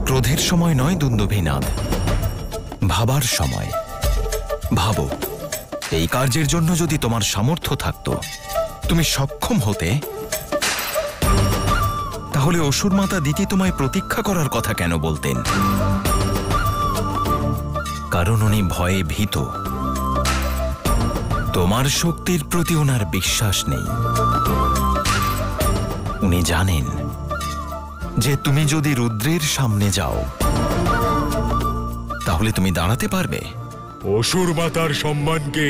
ক্রোধের সময় নয় দুন্দুভিনাদ, ভাবার সময়। ভাবো, এই কার্যের জন্য যদি তোমার সামর্থ্য থাকত, তুমি সক্ষম হতে, তাহলে অসুর মাতা দিতি তোমায় প্রতীক্ষা করার কথা কেন বলতেন? কারণ উনি ভয়ে ভীত। তোমার শক্তির প্রতি ওনার বিশ্বাস নেই। উনি জানেন যে তুমি যদি রুদ্রের সামনে যাও তাহলে তুমি দাঁড়াতে পারবে। অসুর মাতার সম্মানকে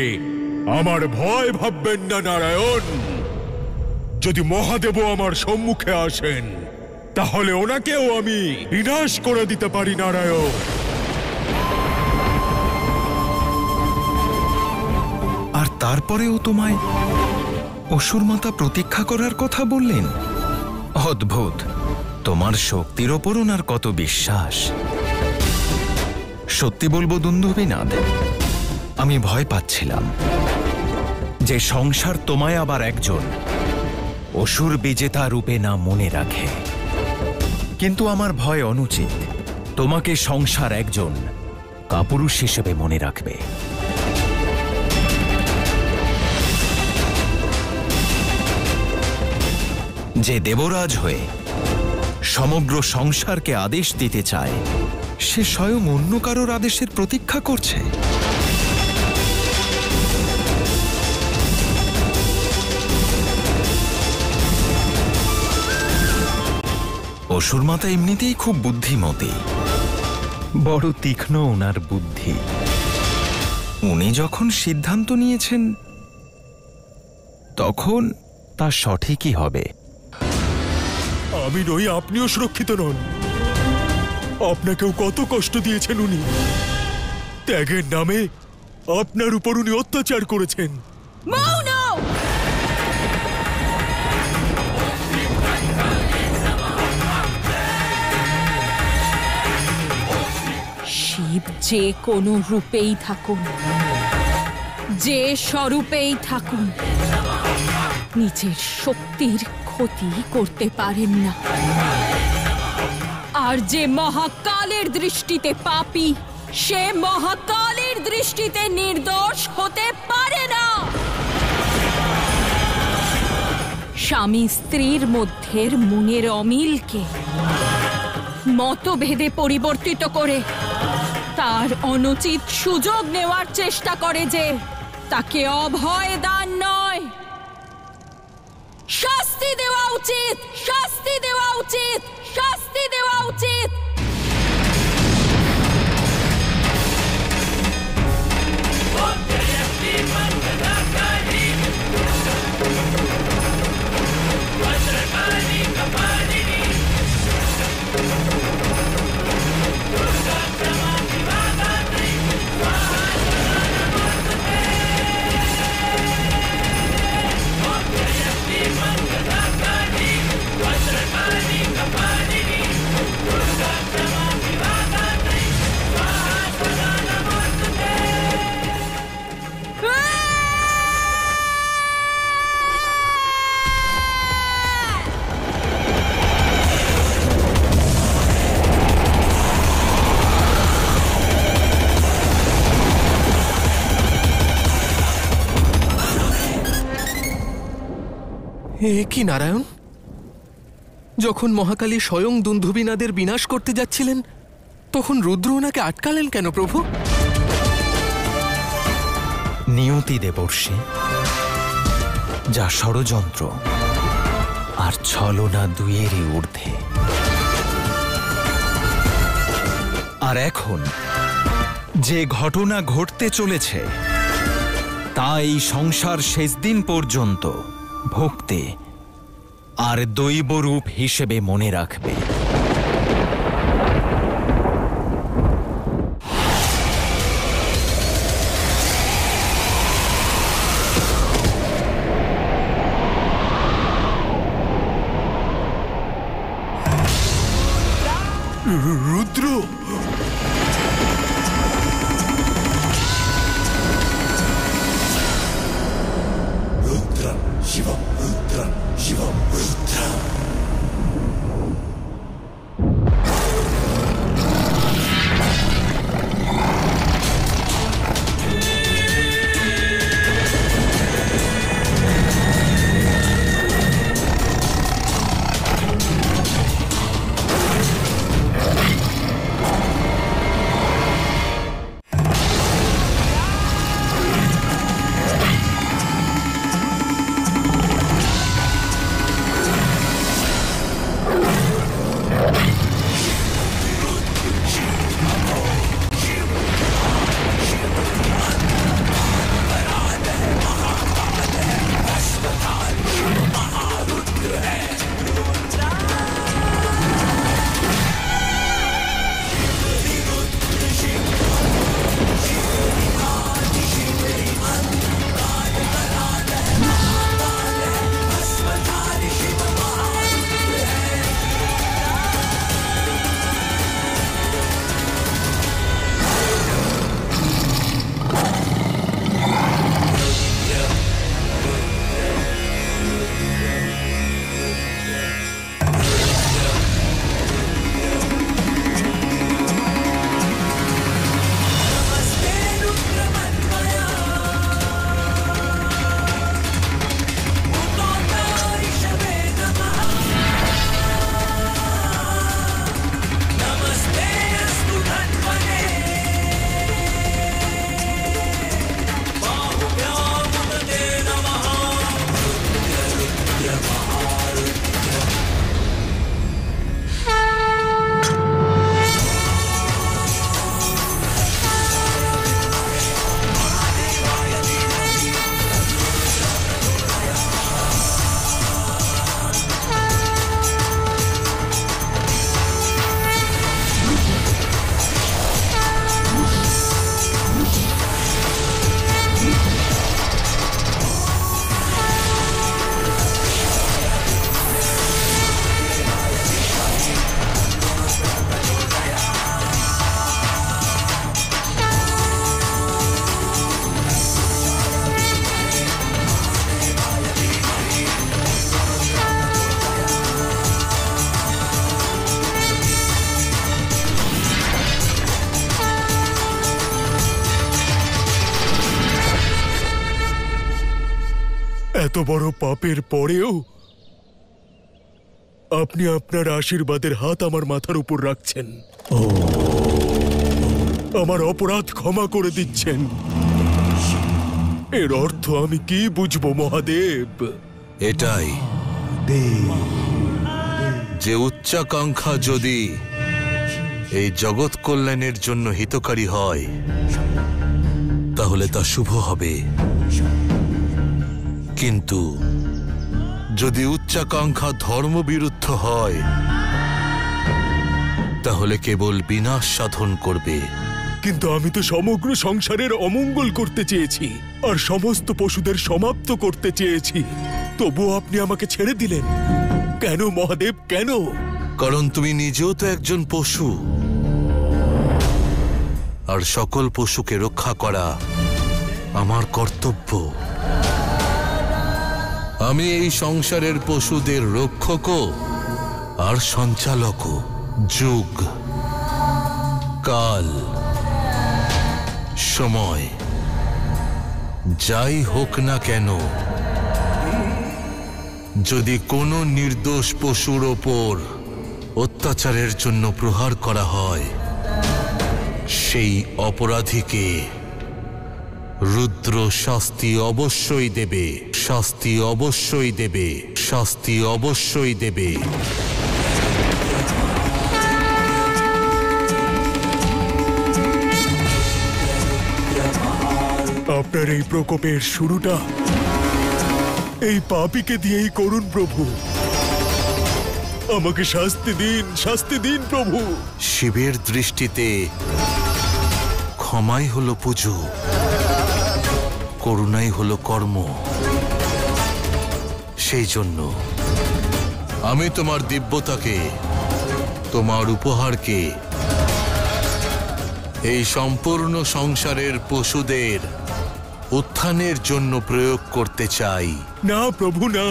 আমার ভয় ভাববেন না নারায়ণ। যদি মহাদেব আমার সম্মুখে আসেন তাহলে ওনাকেও আমি বিনাশ করে দিতে পারি নারায়ণ। আর তারপরেও তোমায় অসুর মাতা প্রতীক্ষা করার কথা বললেন? অদ্ভুত, তোমার শক্তির ওপর ওনার কত বিশ্বাস। সত্যি বলবো দুন্দুভিনাদ, আমি ভয় পাচ্ছিলাম যে সংসার তোমায় আবার একজন অসুর বিজেতা রূপে না মনে রাখে। কিন্তু আমার ভয় অনুচিত। তোমাকে সংসার একজন কাপুরুষ হিসেবে মনে রাখবে। যে দেবরাজ হয়ে সমগ্র সংসারকে আদেশ দিতে চায়, সে স্বয়ং অন্য কারোর আদেশের প্রতীক্ষা করছে। অসুর মাতা এমনিতেই খুব বুদ্ধিমতী, বড় তীক্ষ্ণ ওনার বুদ্ধি। উনি যখন সিদ্ধান্ত নিয়েছেন তখন তা সঠিকই হবে। আমি নই, আপনিও সুরক্ষিত নন। আপনাকেও কত কষ্ট দিয়েছেন উনি। ত্যাগের নামে আপনার উপর উনি অত্যাচার করেছেন। শিব যে কোনো রূপেই থাকুন, যে স্বরূপেই থাকুন, নিজের শক্তির ক্ষতি করতে পারেন না। আর যে মহাকালের দৃষ্টিতে পাপী, সে মহাকালের দৃষ্টিতে নির্দোষ হতে পারে না। স্বামী স্ত্রীর মধ্যের মনের অমিলকে মতভেদে পরিবর্তিত করে তার অনুচিত সুযোগ নেওয়ার চেষ্টা করে যে তাকে অভয় দান নয়, শাস্তি দেওয়া উচিত, শাস্তি দেওয়া উচিত, শাস্তি দেওয়া উচিত। এ কি নারায়ণ! যখন মহাকালী স্বয়ং দুন্দুভিনাদের বিনাশ করতে যাচ্ছিলেন তখন রুদ্র ওনাকে আটকালেন কেন প্রভু? নিয়তি দেবর্ষি, যা ষড়যন্ত্র আর ছলনা দুইয়েরই ঊর্ধ্বে। আর এখন যে ঘটনা ঘটতে চলেছে তা এই সংসার শেষ দিন পর্যন্ত ভক্তি আর দৈবরূপ হিসেবে মনে রাখবে। রুদ্র, শিবম রুদ্র, শিবম রুদ্র। এত বড় পাপের পরেও আপনি আপনার আশীর্বাদের হাত আমার মাথার উপর রাখছেন, আমার অপরাধ ক্ষমা করে দিচ্ছেন। এর অর্থ আমি কি বুঝবো মহাদেব? এটাই যে উচ্চাকাঙ্ক্ষা যদি এই জগৎ কল্যাণের জন্য হিতকারী হয় তাহলে তা শুভ হবে, কিন্তু যদি উচ্চাকাঙ্ক্ষা ধর্মবিরুদ্ধ হয় তাহলে কেবল বিনাশ সাধন করবে। কিন্তু আমি তো সমগ্র সংসারের অমঙ্গল করতে চেয়েছি আর সমস্ত পশুদের সমাপ্ত করতে চেয়েছি, তবুও আপনি আমাকে ছেড়ে দিলেন কেন মহাদেব, কেন? কারণ তুমি নিজেও তো একজন পশু, আর সকল পশুকে রক্ষা করা আমার কর্তব্য। আমি এই সংসারের পশুদের রক্ষকও আর সঞ্চালকও। যুগ, কাল, সময় যাই হোক না কেন, যদি কোনো নির্দোষ পশুর ওপর অত্যাচারের জন্য প্রহার করা হয়, সেই অপরাধীকে রুদ্র শাস্তি অবশ্যই দেবে, শাস্তি অবশ্যই দেবে, শাস্তি অবশ্যই দেবে। আপনার এই প্রকোপের শুরুটা এই পাপীকে দিয়েই করুন প্রভু। আমাকে শাস্তি দিন, শাস্তি দিন প্রভু। শিবের দৃষ্টিতে ক্ষমাই হলো পুজো, করুণাই হলো কর্ম। সেই জন্য আমি তোমার দিব্যতাকে, তোমার উপহারকে এই সম্পূর্ণ সংসারের পশুদের উত্থানের জন্য প্রয়োগ করতে চাই। না প্রভু না,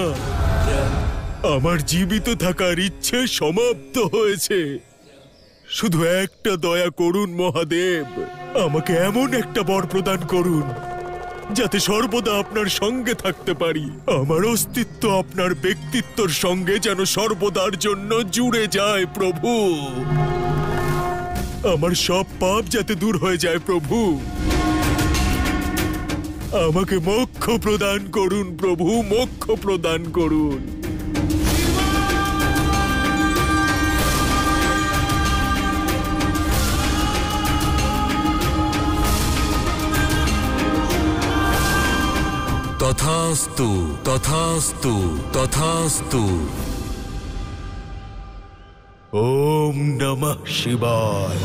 আমার জীবিত থাকার ইচ্ছে সমাপ্ত হয়েছে। শুধু একটা দয়া করুন মহাদেব, আমাকে এমন একটা বর প্রদান করুন যাতে সর্বদা আপনার সঙ্গে থাকতে পারি। আমার অস্তিত্ব আপনার ব্যক্তিত্বর সঙ্গে যেন সর্বদার জন্য জুড়ে যায় প্রভু। আমার সব পাপ যাতে দূর হয়ে যায় প্রভু। আমাকে মোক্ষ প্রদান করুন প্রভু, মোক্ষ প্রদান করুন। তথাস্তু, তথাস্তু, তথাস্তু। ওম নমঃ শিবায়।